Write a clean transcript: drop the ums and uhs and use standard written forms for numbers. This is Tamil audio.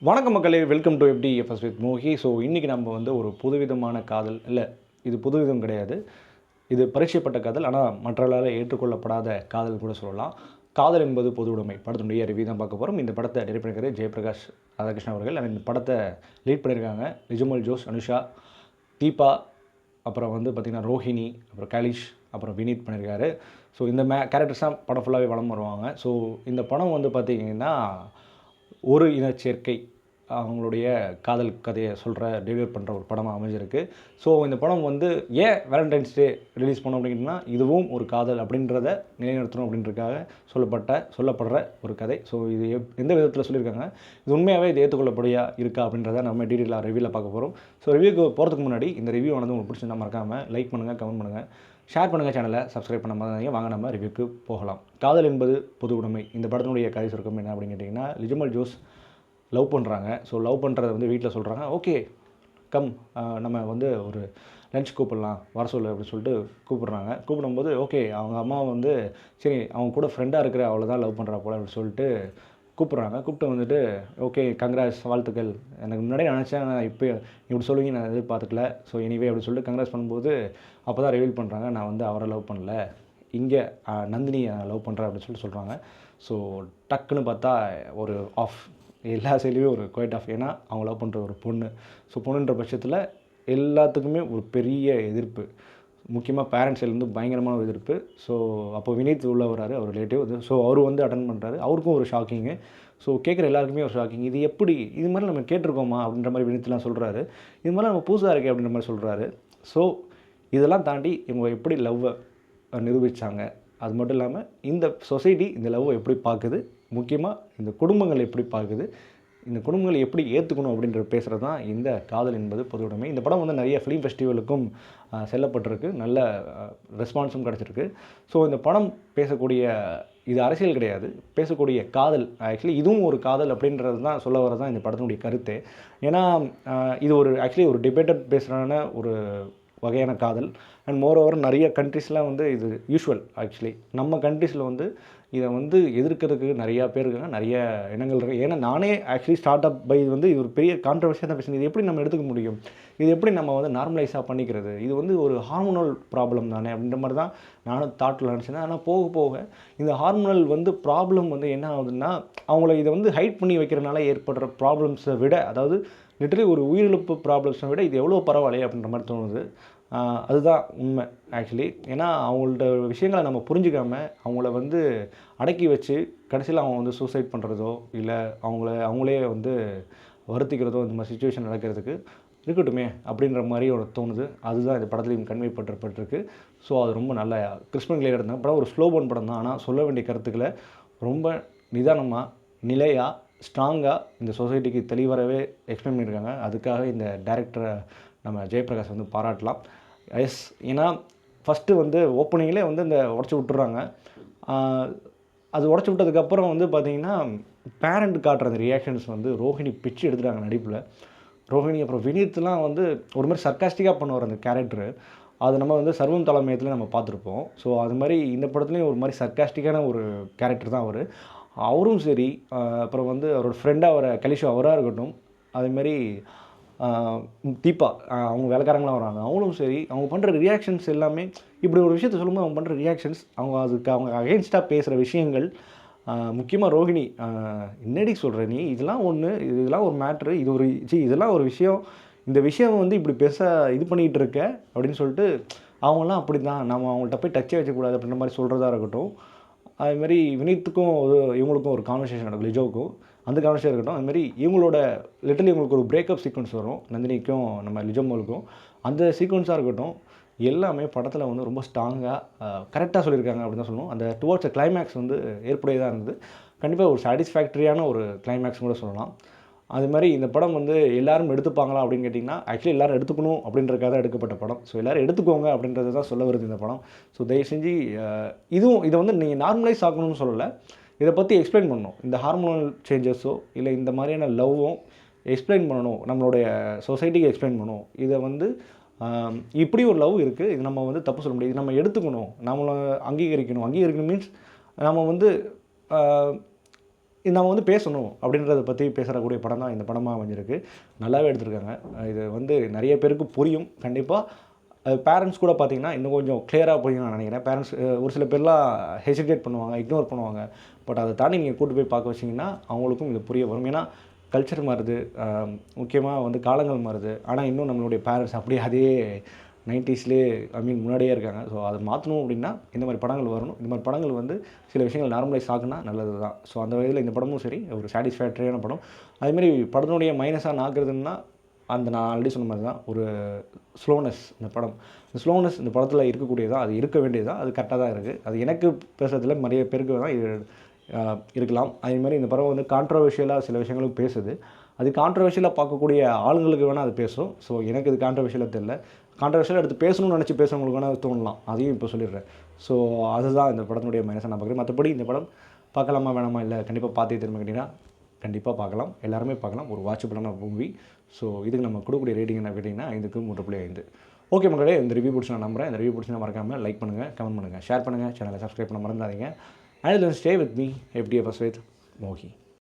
வணக்கம் மக்களே, welcome to FDFS with Mohi. So இன்றைக்கி நம்ம வந்து ஒரு புதுவிதமான காதல் இல்லை, இது புதுவிதம் கிடையாது, இது பரீட்சைப்பட்ட காதல், ஆனால் மற்றவர்களால் ஏற்றுக்கொள்ளப்படாத காதல் கூட சொல்லலாம். காதல் என்பது பொது உடைமை படத்தினுடைய ரிவ்யூ தான் பார்க்க போகிறோம். இந்த படத்தை டைரக்ட் பண்ணியிருக்காரு ஜெயபிரகாஷ் ராதாகிருஷ்ணன் அவர்கள். இந்த படத்தை லீட் பண்ணியிருக்காங்க நிஜமல் ஜோஸ், அனுஷா, தீபா, அப்புறம் வந்து பார்த்திங்கன்னா ரோஹிணி, அப்புறம் கலிஷ், அப்புறம் வினீத் பண்ணியிருக்காரு. ஸோ இந்த கேரக்டர்ஸ் தான் படம் ஃபுல்லாகவே வளம் வருவாங்க. ஸோ இந்த படம் வந்து பார்த்திங்கன்னா ஒரு இனச்சேர்க்கை அவங்களுடைய காதல் கதையை டெலிவர் பண்ணுற ஒரு படமாக அமைஞ்சிருக்கு. ஸோ இந்த படம் வந்து ஏன் வேலண்டைன்ஸ் டே ரிலீஸ் பண்ணோம் அப்படின்னா, இதுவும் ஒரு காதல் அப்படின்றத நிலைநிறுத்தணும் அப்படின்றதுக்காக சொல்லப்படுற ஒரு கதை. ஸோ இது எந்த விதத்தில் சொல்லியிருக்காங்க, இது உண்மையாகவே இது ஏற்றுக்கொள்ளப்படியாக இருக்கா அப்படின்றத நம்ம டீட்டெயிலாக ரிவ்யூவில் பார்க்க போகிறோம். ஸோ ரிவ்யூக்கு போகிறதுக்கு முன்னாடி இந்த ரிவ்யூ ஆனது உங்களுக்கு பிடிச்சிருந்தா மறக்காமல் லைக் பண்ணுங்கள், கமெண்ட் பண்ணுங்கள், ஷேர் பண்ணுங்கள், சேனலை சப்ஸ்கிரைப் பண்ண மாதிரி. வாங்க நம்ம ரிவ்யூக்கு போகலாம். காதல் என்பது பொது உடைமை. இந்த படத்தினுடைய கதை சுருக்கம் என்ன அப்படின்னு கேட்டிங்கன்னா, நிஜமல் ஜோஸ் லவ் பண்ணுறாங்க. ஸோ லவ் பண்ணுறத வந்து வீட்டில் சொல்கிறாங்க. ஓகே கம், நம்ம வந்து ஒரு லன்ச் கூப்பிடலாம், வர சொல்லு அப்படின்னு சொல்லிட்டு கூப்பிட்றாங்க. கூப்பிடும்போது ஓகே, அவங்க அம்மா வந்து சரி அவங்க கூட ஃப்ரெண்டாக இருக்கிற அவளை தான் லவ் பண்ணுறா போல அப்படின்னு சொல்லிட்டு கூப்பிட்றாங்க. கூப்பிட்டு வந்துட்டு ஓகே கங்க்ராஸ், வாழ்த்துக்கள், எனக்கு முன்னாடியே நினச்சேன், நான் இப்போ இப்படி சொல்லுவீங்க நான் எதிர்பார்த்துக்கல, ஸோ எனிவே அப்படின்னு சொல்லிட்டு கங்க்ராஸ் பண்ணும்போது அப்போ தான் ரிவீல் பண்ணுறாங்க, நான் வந்து அவரை லவ் பண்ணல, இங்கே நந்தினியை லவ் பண்ணுறேன் அப்படின்னு சொல்கிறாங்க. ஸோ டக்குன்னு பார்த்தா ஒரு ஆஃப், எல்லா சைட்லேயுமே ஒரு குவைட் ஆஃப். ஏன்னா அவங்க லவ் பண்ணுற ஒரு பொண்ணு. ஸோ பொண்ணுன்ற பட்சத்தில் எல்லாத்துக்குமே ஒரு பெரிய எதிர்ப்பு, முக்கியமாக பேரண்ட்ஸ் சைட்லேருந்து பயங்கரமான எதிர்ப்பு. ஸோ அப்போ வினீத் உள்ளே வராரு, அவர் ரிலேட்டிவ். ஸோ அவர் வந்து அட்டன் பண்ணுறாரு, அவருக்கும் ஒரு ஷாக்கிங்கு. ஸோ கேட்குற எல்லாருக்குமே ஒரு ஷாக்கிங், இது எப்படி இது மாதிரி நம்ம கேட்டிருக்கோமா அப்படின்ற மாதிரி வினீத்லாம் சொல்கிறாரு. இது மாதிரி நம்ம புதுசாக இருக்கே அப்படின்ற மாதிரி சொல்கிறாரு. ஸோ இதெல்லாம் தாண்டி இவங்க எப்படி லவ்வை நிரூபித்தாங்க, அது மட்டும் இல்லாமல் இந்த சொசைட்டி இந்த லவ்வை எப்படி பார்க்குது, முக்கியமாக இந்த குடும்பங்கள் எப்படி பார்க்குது, இந்த குடும்பங்களை எப்படி ஏற்றுக்கணும் அப்படின்ற பேசுகிறது தான் இந்த காதல் என்பது பொது உடைமை. இந்த படம் வந்து நிறைய ஃபிலிம் ஃபெஸ்டிவலுக்கும் செல்லப்பட்டிருக்கு, நல்ல ரெஸ்பான்ஸும் கிடச்சிருக்கு. ஸோ இந்த படம் பேசக்கூடிய, இது அரசியல் கிடையாது, பேசக்கூடிய காதல். ஆக்சுவலி இதுவும் ஒரு காதல் அப்படின்றது தான் சொல்ல வரது தான் இந்த படத்தினுடைய கருத்து. ஏன்னா இது ஒரு ஆக்சுவலி ஒரு டிபேட்டட் பேசுகிறான ஒரு வகையான காதல். அண்ட் மோர் ஓவர் நிறைய கண்ட்ரீஸ்லாம் வந்து இது யூஷுவல். ஆக்சுவலி நம்ம கண்ட்ரீஸில் வந்து இதை வந்து எதிர்க்கிறதுக்கு நிறையா பேர் இருக்காங்க, நிறைய எண்ணங்கள் இருக்குது. ஏன்னா நானே ஆக்சுவலி ஸ்டார்ட் அப் பை வந்து இது ஒரு பெரிய கான்ட்ரவர்சியாக தான் பேசுகிறேன். இது எப்படி நம்ம எடுத்துக்க முடியும், இது எப்படி நம்ம வந்து நார்மலைஸாக பண்ணிக்கிறது, இது வந்து ஒரு ஹார்மோனல் ப்ராப்ளம் தானே அப்படின்ற மாதிரி தான் நானும் தாட்டில் நினச்சேன். ஆனால் போக போக இந்த ஹார்மோனல் வந்து ப்ராப்ளம் வந்து என்ன ஆகுதுன்னா, அவங்கள இதை வந்து ஹைட் பண்ணி வைக்கிறனால ஏற்படுற ப்ராப்ளம்ஸை விட, அதாவது லிட்டரலி ஒரு உயிரிழப்பு ப்ராப்ளம்ஸை விட இது எவ்வளோ பரவாயில்லையே அப்படின்ற மாதிரி தோணுது. அதுதான் உண்மை ஆக்சுவலி. ஏன்னா அவங்கள்ட்ட விஷயங்களை நம்ம புரிஞ்சிக்காமல் அவங்கள வந்து அடக்கி வச்சு கடைசியில் அவங்க வந்து சூசைட் பண்ணுறதோ இல்லை அவங்களே வந்து வருத்திக்கிறதோ, இந்த மாதிரி சுச்சுவேஷன் நடக்கிறதுக்கு இருக்கட்டுமே அப்படின்ற மாதிரி ஒரு தோணுது. அதுதான் இந்த படத்துலையும் கன்வே பட்டிருக்கு. ஸோ அது ரொம்ப நல்ல கிறிஸ்பன் கிளியர் இருந்தாங்க. படம் ஒரு ஸ்லோ பர்ன் படம் தான், ஆனால் சொல்ல வேண்டிய கருத்துக்களை ரொம்ப நிதானமாக, நிலையாக, ஸ்ட்ராங்காக இந்த சொசைட்டிக்கு தெளிவாகவே எக்ஸ்பிளைன் பண்ணியிருக்காங்க. அதுக்காக இந்த டைரக்டரை நம்ம ஜெயபிரகாஷ் வந்து பாராட்டலாம். எஸ், ஏன்னா ஃபஸ்ட்டு வந்து ஓப்பனிங்லேயே வந்து இந்த உடச்சி விட்டுறாங்க. அது உடச்சி விட்டதுக்கப்புறம் வந்து பார்த்திங்கன்னா பேரண்ட் காட்டுற அந்த ரியாக்ஷன்ஸ் வந்து ரோஹிணி பிச்சு எடுத்துட்டாங்க நடிப்பில். ரோஹிணி அப்புறம் வினீத்லாம் வந்து ஒரு மாதிரி சர்க்காஸ்டிக்காக பண்ணுவார் அந்த கேரக்டரு. அது நம்ம வந்து சர்வம் தலைமையத்தில் நம்ம பார்த்துருப்போம். ஸோ அது மாதிரி இந்த படத்துலேயும் ஒரு மாதிரி சர்க்காஸ்டிக்கான ஒரு கேரக்டர் தான் அவர். அவரும் சரி, அப்புறம் வந்து அவரோட ஃப்ரெண்டாக வர கலிஷா அவராக இருக்கட்டும், அதேமாதிரி தீபா அவங்க வேலைக்காரங்களாம் வராங்க, அவங்களும் சரி, அவங்க பண்ணுற ரியாக்ஷன்ஸ் எல்லாமே, இப்படி ஒரு விஷயத்த சொல்லும்போது அவங்க பண்ணுற ரியாக்ஷன்ஸ், அவங்க அகெயின்ஸ்டாக பேசுகிற விஷயங்கள், முக்கியமாக ரோஹிணி, என்னடி சொல்கிற நீ, இதெல்லாம் ஒன்று, இதெல்லாம் ஒரு மேட்ரு, இதெல்லாம் ஒரு விஷயம், இந்த விஷயம் வந்து இப்படி இது பண்ணிகிட்டு இருக்க அப்படின்னு சொல்லிட்டு அவங்களாம் அப்படி தான், நம்ம அவங்கள்ட்ட போய் டச்சே வச்சக்கூடாது அப்படின்ற மாதிரி சொல்கிறதா இருக்கட்டும். அதுமாதிரி வினீத்துக்கும் இவங்களுக்கும் ஒரு கான்வர்சேஷன் நடக்கும், லிஜோவுக்கும் அந்த கான்வர்சேஷன் இருக்கட்டும். அதுமாதிரி இவங்களோட லிட்டரலி இவங்களுக்கு ஒரு பிரேக்கப் சீக்வன்ஸ் வரும், நந்தினிக்கும் நம்ம லிஜோமோலுக்கும். அந்த சீக்வன்ஸாக இருக்கட்டும், எல்லாமே படத்தில் வந்து ரொம்ப ஸ்ட்ராங்காக கரெக்டாக சொல்லியிருக்காங்க அப்படின்னு தான் சொல்லணும். அந்த டுவர்ட்ஸ் கிளைமேக்ஸ் வந்து ஏற்புடையதாக இருந்தது. கண்டிப்பாக ஒரு சாட்டிஸ்ஃபேக்டரியான ஒரு கிளைமேக்ஸ் கூட சொல்லலாம். அது மாதிரி இந்த படம் வந்து எல்லோரும் எடுத்துப்பாங்களா அப்படின்னு கேட்டிங்கன்னா, ஆக்சுவலி எல்லோரும் எடுத்துக்கணும் அப்படின்றக்காக தான் எடுக்கப்பட்ட படம். ஸோ எல்லோரும் எடுத்துக்கோங்க அப்படின்றது தான் சொல்ல வருது இந்த படம். ஸோ தயவு செஞ்சு இதை வந்து நீங்கள் நார்மலைஸ் ஆகணும்னு சொல்லலை, இதை பற்றி எக்ஸ்பிளைன் பண்ணணும். இந்த ஹார்மோனல் சேஞ்சஸோ இல்லை இந்த மாதிரியான லவ்வும் எக்ஸ்பிளைன் பண்ணணும், நம்மளுடைய சொசைட்டிக்கு எக்ஸ்பிளைன் பண்ணணும். இதை வந்து இப்படி ஒரு லவ் இருக்குது, இது நம்ம வந்து தப்பு சொல்ல முடியாது, இது நம்ம எடுத்துக்கணும், நம்மளை அங்கீகரிக்கணும் மீன்ஸ் நம்ம வந்து இது நம்ம வந்து பேசணும் அப்படின்றத பற்றி பேசுகிறக்கூடிய படம் தான் இந்த படமாக அமைஞ்சிருக்கு. நல்லாவே எடுத்திருக்காங்க. இது வந்து நிறைய பேருக்கு புரியும் கண்டிப்பாக. பேரண்ட்ஸ் கூட பார்த்தீங்கன்னா இன்னும் கொஞ்சம் கிளியராக புரியும் நான் நினைக்கிறேன். பேரண்ட்ஸ் ஒரு சில பேர்லாம் ஹெசிடேட் பண்ணுவாங்க, இக்னோர் பண்ணுவாங்க. பட் அதை தாண்டி நீங்கள் கூட்டு போய் பார்க்க வச்சிங்கன்னா அவங்களுக்கும் இது புரிய வரும். ஏன்னா கல்ச்சர் மாறுது, முக்கியமாக வந்து காலங்கள் மாறுது. ஆனால் இன்னும் நம்மளுடைய பேரண்ட்ஸ் அப்படியே அதே 90ஸ்லேயே முன்னாடியே இருக்காங்க. ஸோ அதை மாற்றணும் அப்படின்னா இந்த மாதிரி படங்கள் வரணும். இந்த மாதிரி படங்கள் வந்து சில விஷயங்கள் நார்மலைஸ் ஆகுனா நல்லது தான். ஸோ அந்த வகையில் இந்த படமும் சரி ஒரு சாட்டிஸ்ஃபேக்டரியான படம். அதேமாதிரி படத்தினுடைய மைனஸாக ஆக்குறதுன்னா நான் ஆல்ரெடி சொன்ன மாதிரி தான் ஒரு ஸ்லோனஸ். இந்த படம் இந்த ஸ்லோனஸ் இந்த படத்தில் இருக்கக்கூடியதான், அது இருக்க வேண்டியதுதான், அது கரெக்டாக தான் இருக்குது. அது எனக்கு பேசுறதுல நிறைய பேருக்கு தான் இது இருக்கலாம். அதேமாதிரி இந்த படம் வந்து கான்ட்ரவர்ஷியலாக சில விஷயங்களுக்கு பேசுது. அது கான்ட்ரவர்ஷியலாக பார்க்கக்கூடிய ஆளுங்களுக்கு வேணால் அது பேசும். ஸோ எனக்கு இது கான்ட்ரவர்ஷியலாக தெரியல. கான்ட்ரவர்ஷியலாக எடுத்து பேசணும்னு நினச்சி பேசுகிறவங்களுக்கு வேணால் தோணலாம். அதையும் இப்போ சொல்லிடுறேன். ஸோ அதுதான் இந்த படத்தினுடைய மைனஸாக நான் பார்க்குறேன். மற்றபடி இந்த படம் பார்க்கலாமா வேணாமா, இல்லை கண்டிப்பாக பார்த்தே திரும்ப கேட்டிங்கன்னா கண்டிப்பாக பார்க்கலாம். எல்லாருமே பார்க்கலாம். ஒரு வாட்சபிளான மூவி. ஸோ இதுக்கு நம்ம கொடுக்கக்கூடிய ரேட்டிங் என்ன கேட்டிங்கன்னா 5க்கு 3.5. ஓகே மக்களே, இந்த ரிவ்யூ பிடிச்சி நான் நம்புறேன். இந்த ரிவ்யூ பிடிச்சி மறக்காமல் லைக் பண்ணுங்கள், கமெண்ட் பண்ணுங்கள், ஷேர் பண்ணுங்கள், சேனலை சப்ஸ்கிரைப் பண்ண மறந்துடாதீங்க. And then stay with me FDFS with மோகி.